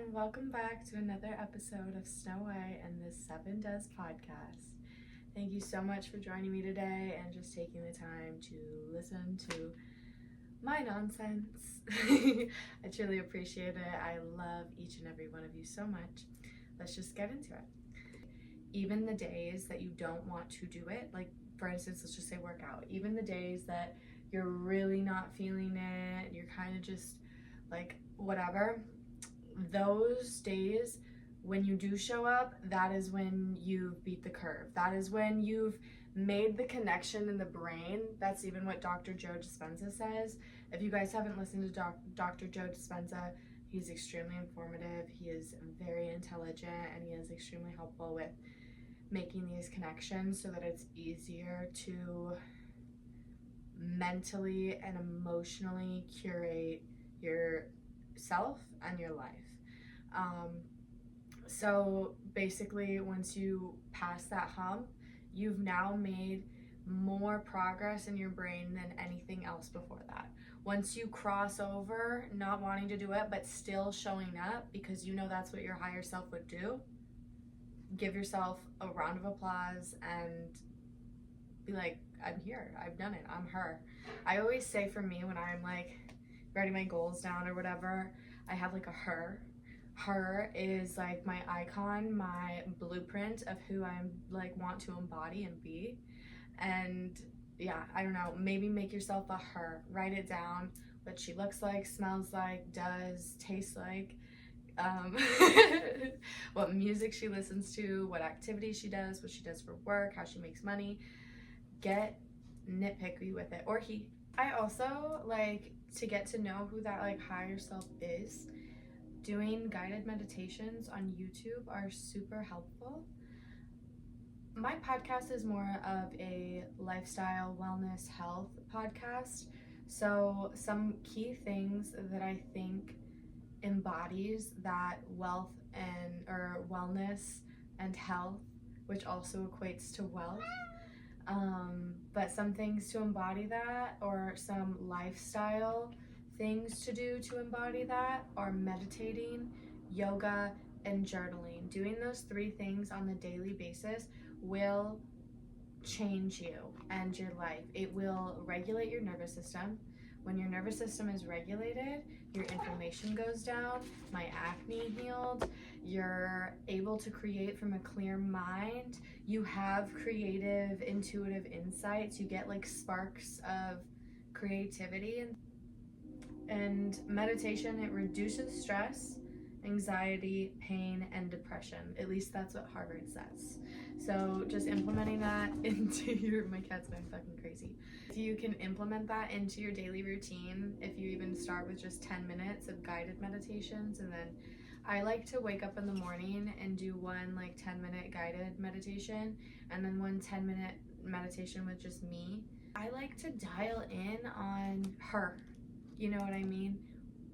and welcome back to another episode of Snow White and the Seven Does podcast. Thank you so much for joining me today and just taking the time to listen to my nonsense. I truly appreciate it. I love each and every one of you so much. Let's just get into it. Even the days that you don't want to do it, like for instance, let's just say workout, even the days that you're really not feeling it, you're kind of just like whatever, those days when you do show up, that is when you've beat the curve. That is when you've made the connection in the brain. That's even what Dr. Joe Dispenza says. If you guys haven't listened to Dr. Joe Dispenza, he's extremely informative. He is very intelligent and he is extremely helpful with making these connections so that it's easier to mentally and emotionally curate yourself and your life. So basically, once you pass that hump, you've now made more progress in your brain than anything else before that. Once you cross over not wanting to do it but still showing up because you know that's what your higher self would do, give yourself a round of applause and be like, I'm here, I've done it, I'm her. I always say for me when I'm like writing my goals down or whatever, I have like a her. Her is like my icon, my blueprint of who I'm like want to embody and be. And yeah, I don't know, maybe make yourself a her. Write it down, what she looks like, smells like, does, tastes like, what music she listens to, what activities she does, what she does for work, how she makes money. Get nitpicky with it, or he. I also like to get to know who that like higher self is. Doing guided meditations on YouTube are super helpful. My podcast is more of a lifestyle, wellness, health podcast. So some key things that I think embodies that wealth and or wellness and health, which also equates to wealth. But some things to embody that, or some lifestyle things to do to embody that, are meditating, yoga, and journaling. Doing those three things on the daily basis will change you and your life. It will regulate your nervous system. When your nervous system is regulated, your inflammation goes down, my acne healed, you're able to create from a clear mind, you have creative, intuitive insights, you get like sparks of creativity. And meditation, it reduces stress, anxiety, pain, and depression. At least that's what Harvard says. So just implementing that into my cat's going fucking crazy. If you can implement that into your daily routine, if you even start with just 10 minutes of guided meditations, and then I like to wake up in the morning and do one like 10-minute guided meditation, and then one 10-minute meditation with just me. I like to dial in on her. You know what I mean?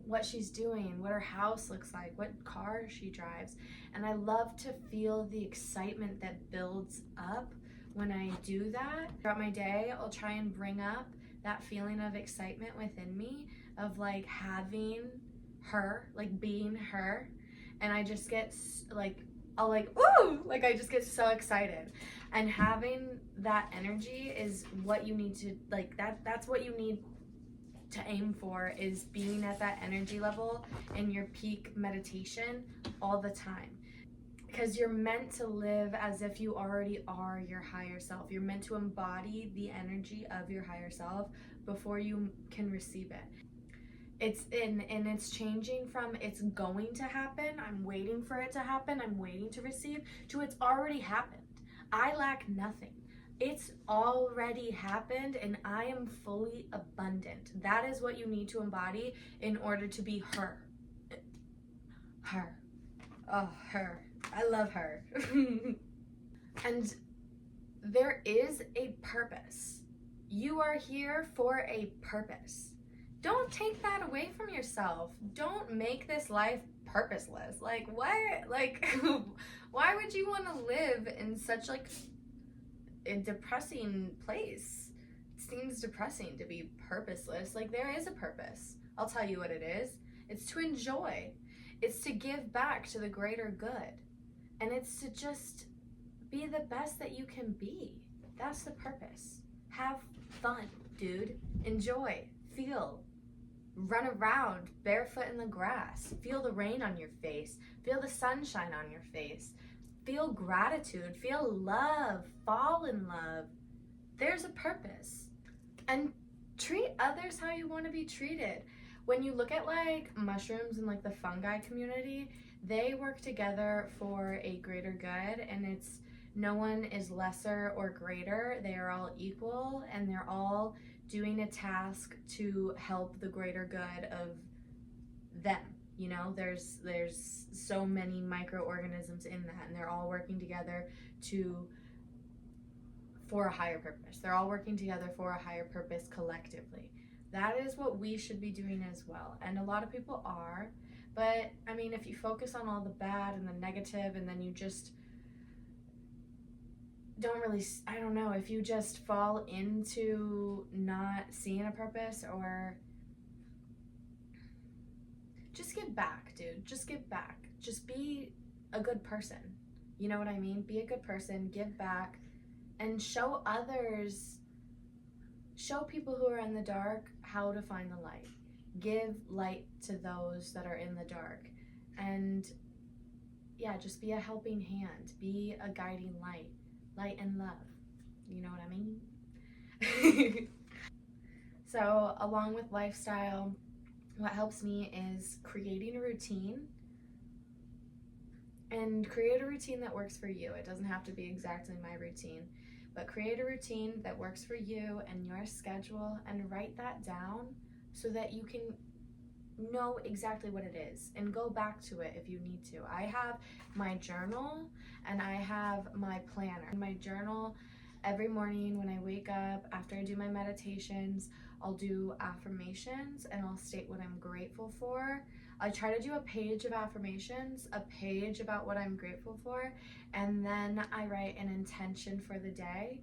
What she's doing, what her house looks like, what car she drives. And I love to feel the excitement that builds up when I do that. Throughout my day, I'll try and bring up that feeling of excitement within me of like having her, like being her. And I just get like, I'll like, ooh, like I just get so excited. And having that energy is what you need to, like that's what you need to aim for, is being at that energy level in your peak meditation all the time, because you're meant to live as if you already are your higher self. You're meant to embody the energy of your higher self before you can receive it. It's changing from it's going to happen, I'm waiting for it to happen, I'm waiting to receive, to it's already happened. I lack nothing. It's already happened and I am fully abundant. That is what you need to embody in order to be her. Her. Oh, her. I love her. And there is a purpose. You are here for a purpose. Don't take that away from yourself. Don't make this life purposeless. Like, what? Like, why would you want to live in such like a depressing place? It seems depressing to be purposeless. Like, there is a purpose. I'll tell you what it is. It's to enjoy. It's to give back to the greater good. And it's to just be the best that you can be. That's the purpose. Have fun, dude. Enjoy. Feel. Run around barefoot in the grass. Feel the rain on your face. Feel the sunshine on your face. Feel gratitude. Feel love. Fall in love. There's a purpose. And treat others how you want to be treated. When you look at like mushrooms and like the fungi community, they work together for a greater good, and it's no one is lesser or greater. They are all equal, and they're all doing a task to help the greater good of them. You know, there's so many microorganisms in that, and they're all working together for a higher purpose. They're all working together for a higher purpose collectively. That is what we should be doing as well. And a lot of people are, but I mean, if you focus on all the bad and the negative, and then you just don't really, I don't know, if you just fall into not seeing a purpose, or just give back, dude. Just give back. Just be a good person. You know what I mean? Be a good person, give back, and show others, show people who are in the dark how to find the light. Give light to those that are in the dark. And yeah, just be a helping hand. Be a guiding light. Light and love. You know what I mean? So, along with lifestyle, what helps me is creating a routine. And create a routine that works for you. It doesn't have to be exactly my routine, but create a routine that works for you and your schedule, and write that down so that you can know exactly what it is and go back to it if you need to. I have my journal and I have my planner. In my journal, every morning when I wake up, after I do my meditations, I'll do affirmations and I'll state what I'm grateful for. I try to do a page of affirmations, a page about what I'm grateful for, and then I write an intention for the day.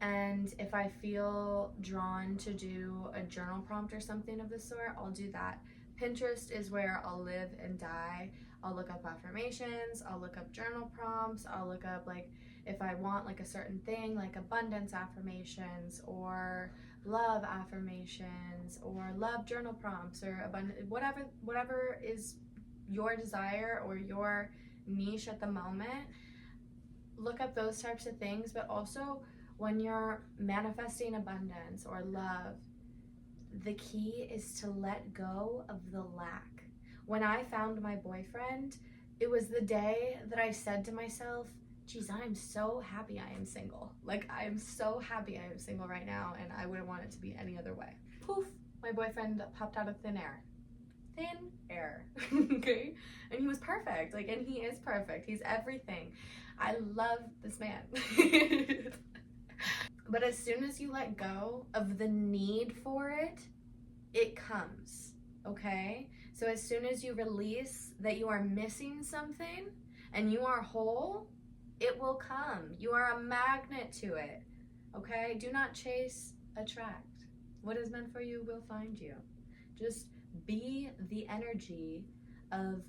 And if I feel drawn to do a journal prompt or something of the sort, I'll do that. Pinterest is where I'll live and die. I'll look up affirmations, I'll look up journal prompts, I'll look up like if I want like a certain thing, like abundance affirmations or love affirmations or love journal prompts or whatever is your desire or your niche at the moment. Look up those types of things. But also, when you're manifesting abundance or love, the key is to let go of the lack. When I found my boyfriend, it was the day that I said to myself, geez, I'm so happy I am single. Like, I am so happy I am single right now, and I wouldn't want it to be any other way. Poof, my boyfriend popped out of thin air. Thin air, okay? And he was perfect, like, and he is perfect. He's everything. I love this man. But as soon as you let go of the need for it, it comes, okay? So as soon as you release that you are missing something and you are whole, it will come. You are a magnet to it, okay? Do not chase, attract. What is meant for you will find you. Just be the energy of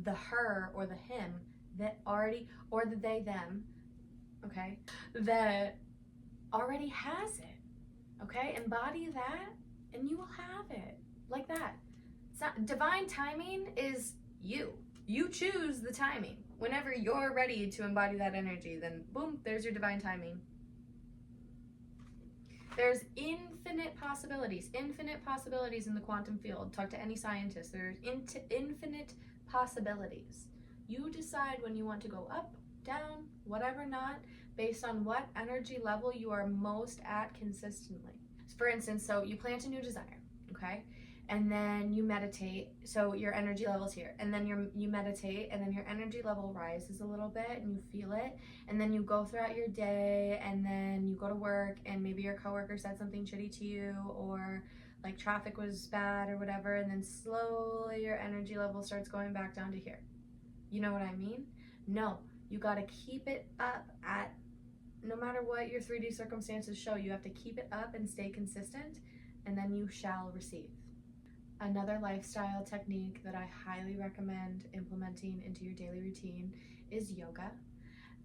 the her or the him that already, or the they, them, okay, that already has it, okay? Embody that and you will have it, like that. It's not, divine timing is you. You choose the timing. Whenever you're ready to embody that energy, then boom, there's your divine timing. There's infinite possibilities in the quantum field. Talk to any scientist. There's infinite possibilities. You decide when you want to go up, down, whatever not, based on what energy level you are most at consistently. For instance, so you plant a new desire, okay? And then you meditate, so your energy level's here, and then you meditate, and then your energy level rises a little bit, and you feel it, and then you go throughout your day, and then you go to work, and maybe your coworker said something shitty to you, or like traffic was bad or whatever, and then slowly your energy level starts going back down to here. You know what I mean? No, you gotta keep it up at, no matter what your 3D circumstances show, you have to keep it up and stay consistent, and then you shall receive. Another lifestyle technique that I highly recommend implementing into your daily routine is yoga.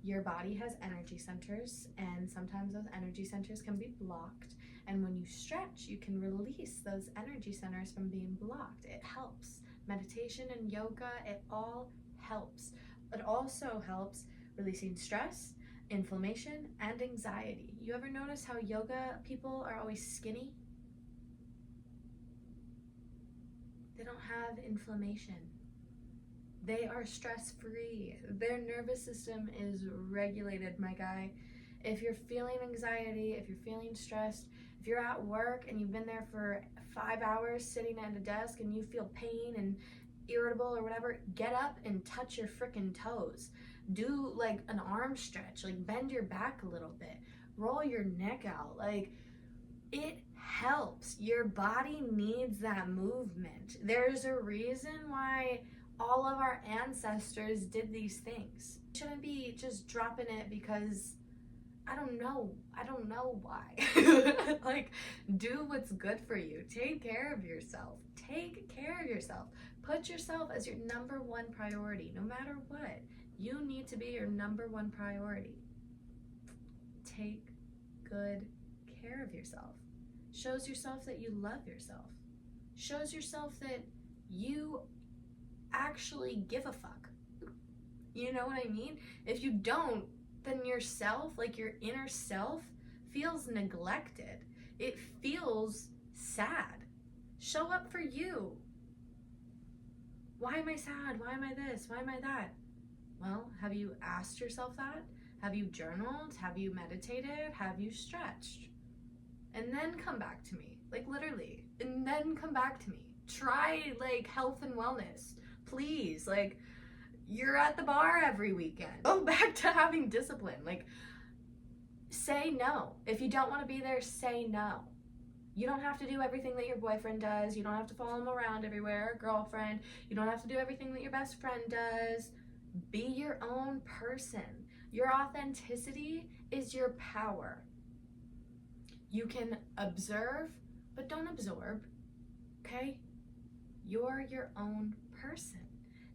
Your body has energy centers, and sometimes those energy centers can be blocked. And when you stretch, you can release those energy centers from being blocked. It helps. Meditation and yoga, it all helps. It also helps releasing stress, inflammation, and anxiety. You ever notice how yoga people are always skinny? They don't have inflammation. They are stress-free. Their nervous system is regulated, my guy. If you're feeling anxiety, if you're feeling stressed, if you're at work and you've been there for 5 hours sitting at a desk and you feel pain and irritable or whatever, get up and touch your freaking toes. Do like an arm stretch, like bend your back a little bit, roll your neck out. Like, it helps. Your body needs that movement. There's a reason why all of our ancestors did these things. Shouldn't be just dropping it because I don't know why. Like, do what's good for you. Take care of yourself. Take care of yourself. Put yourself as your number one priority. No matter what, you need to be your number one priority. Take good care of yourself. Shows yourself that you love yourself. Shows yourself that you actually give a fuck. You know what I mean? If you don't, then yourself, like your inner self, feels neglected. It feels sad. Show up for you. Why am I sad? Why am I this? Why am I that? Well, have you asked yourself that? Have you journaled? Have you meditated? Have you stretched? And then come back to me, like literally, and then come back to me. Try like health and wellness, please. Like, you're at the bar every weekend. Go back to having discipline. Like, say no. If you don't want to be there, say no. You don't have to do everything that your boyfriend does. You don't have to follow him around everywhere, girlfriend. You don't have to do everything that your best friend does. Be your own person. Your authenticity is your power. You can observe, but don't absorb, okay? You're your own person,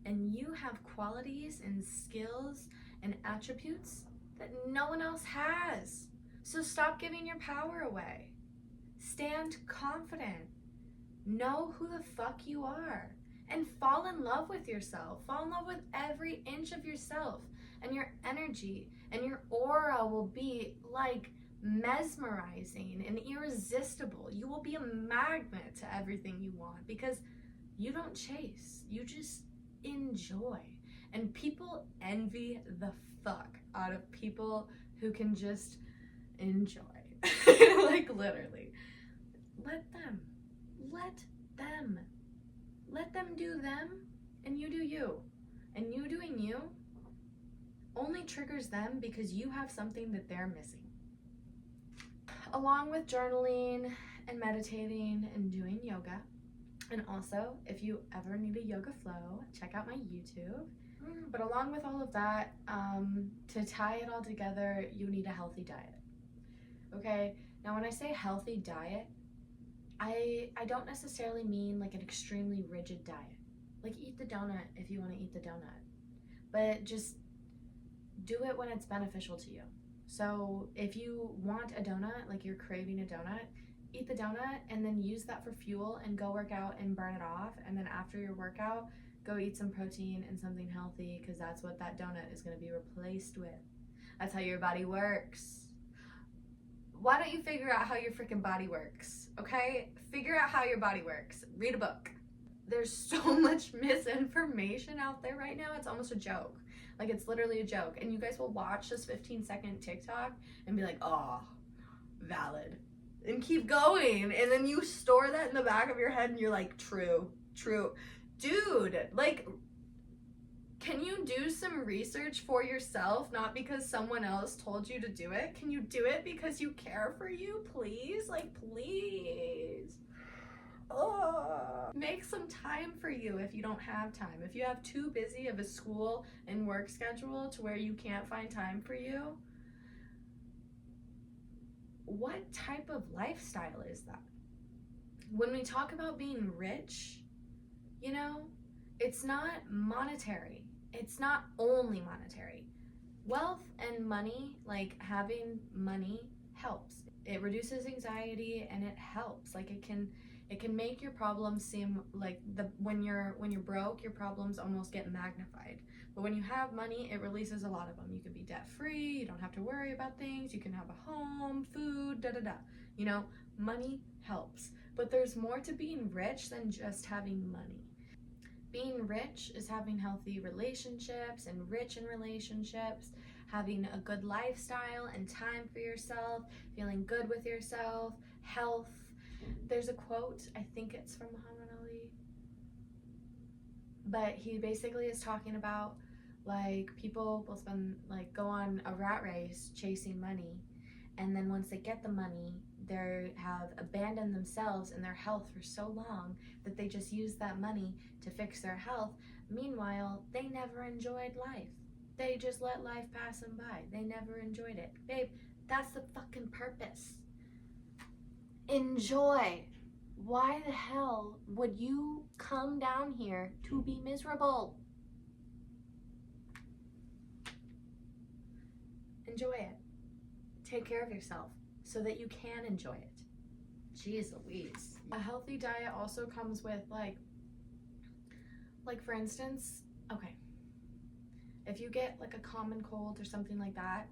and you have qualities and skills and attributes that no one else has. So stop giving your power away. Stand confident. Know who the fuck you are, and fall in love with yourself. Fall in love with every inch of yourself, and your energy and your aura will be like mesmerizing and irresistible. You will be a magnet to everything you want because you don't chase, you just enjoy. And people envy the fuck out of people who can just enjoy. Like, literally. Let them do them, and you do you. And you doing you only triggers them because you have something that they're missing. Along with journaling and meditating and doing yoga. And also, if you ever need a yoga flow, check out my YouTube. But along with all of that, to tie it all together, you need a healthy diet. Okay? Now, when I say healthy diet, I don't necessarily mean like an extremely rigid diet. Like, eat the donut if you want to eat the donut. But just do it when it's beneficial to you. So if you want a donut, like you're craving a donut, eat the donut and then use that for fuel and go work out and burn it off. And then after your workout, go eat some protein and something healthy, because that's what that donut is going to be replaced with. That's how your body works. Why don't you figure out how your freaking body works, okay? Figure out how your body works. Read a book. There's so much misinformation out there right now, it's almost a joke. Like, it's literally a joke. And you guys will watch this 15-second TikTok and be like, oh, valid. And keep going. And then you store that in the back of your head and you're like, true. Dude, like, can you do some research for yourself, not because someone else told you to do it? Can you do it because you care for you, please? Like, please. Oh. Make some time for you if you don't have time. If you have too busy of a school and work schedule to where you can't find time for you, what type of lifestyle is that? when we talk about being rich, you know, it's not monetary. It's not only monetary. Wealth and money, like having money, helps. It reduces anxiety and it helps. Like it can make your problems seem like when you're broke, your problems almost get magnified. But when you have money, it releases a lot of them. You can be debt free, you don't have to worry about things, you can have a home, food, da da da. You know, money helps. But there's more to being rich than just having money. Being rich is having healthy relationships and rich in relationships, having a good lifestyle and time for yourself, feeling good with yourself, health. There's a quote, I think it's from Muhammad Ali, but he basically is talking about like people will go on a rat race chasing money, and then once they get the money, they have abandoned themselves and their health for so long that they just use that money to fix their health. Meanwhile, they never enjoyed life. They just let life pass them by. They never enjoyed it. Babe, that's the fucking purpose. Enjoy. Why the hell would you come down here to be miserable? Enjoy it. Take care of yourself so that you can enjoy it. Jeez Louise. A healthy diet also comes with like for instance, okay, if you get like a common cold or something like that,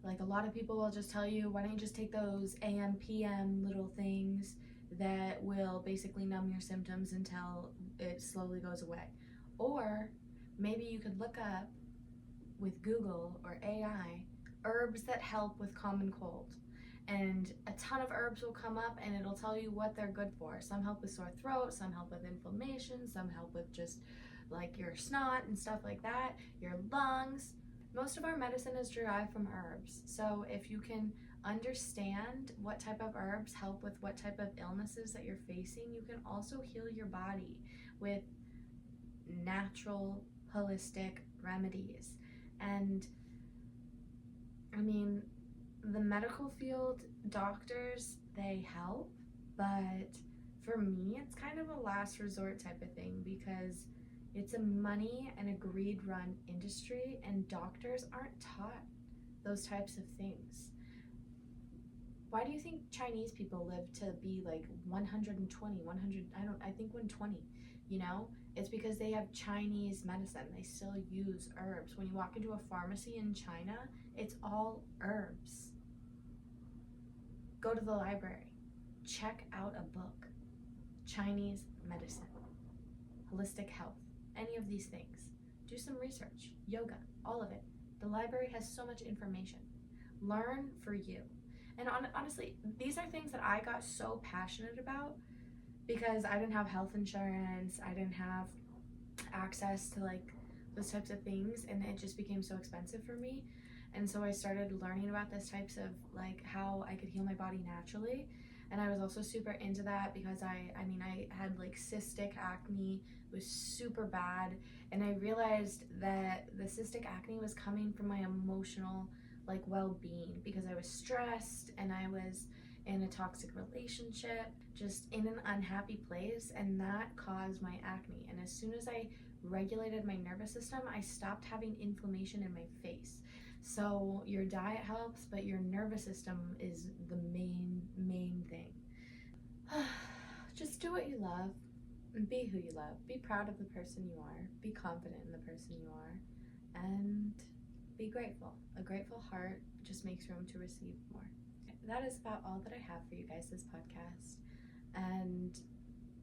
like a lot of people will just tell you, why don't you just take those AM, PM little things that will basically numb your symptoms until it slowly goes away. Or maybe you could look up with Google or AI herbs that help with common cold. And a ton of herbs will come up and it'll tell you what they're good for. Some help with sore throat, some help with inflammation, some help with just like your snot and stuff like that, your lungs. Most of our medicine is derived from herbs. So if you can understand what type of herbs help with what type of illnesses that you're facing, you can also heal your body with natural, holistic remedies. And I mean, the medical field, doctors, they help, but for me, it's kind of a last resort type of thing because it's a money and a greed run industry, and doctors aren't taught those types of things. Why do you think Chinese people live to be like 120, 100, I think 120, you know? It's because they have Chinese medicine. They still use herbs. When you walk into a pharmacy in China, it's all herbs. Go to the library. Check out a book. Chinese medicine, holistic health, any of these things. Do some research, yoga, all of it. The library has so much information. Learn for you. And honestly, these are things that I got so passionate about because I didn't have health insurance, I didn't have access to like those types of things, and it just became so expensive for me. And so I started learning about this types of like how I could heal my body naturally. And I was also super into that because I had like cystic acne. It was super bad, and I realized that the cystic acne was coming from my emotional like well-being because I was stressed and I was in a toxic relationship, just in an unhappy place, and that caused my acne. And as soon as I regulated my nervous system, I stopped having inflammation in my face. So your diet helps, but your nervous system is the main thing. Just do what you love and be who you love. Be proud of the person you are. Be confident in the person you are, and be grateful. A grateful heart just makes room to receive more. That is about all that I have for you guys this podcast. And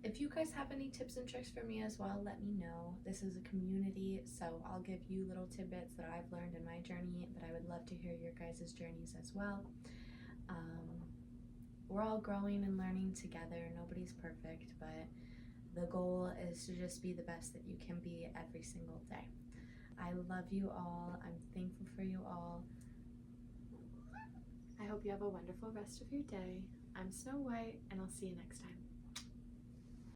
if you guys have any tips and tricks for me as well, let me know. This is a community, so I'll give you little tidbits that I've learned in my journey, but I would love to hear your guys' journeys as well. We're all growing and learning together. Nobody's perfect, but the goal is to just be the best that you can be every single day. I love you all. I'm thankful for you all. I hope you have a wonderful rest of your day. I'm Snow White, and I'll see you next time.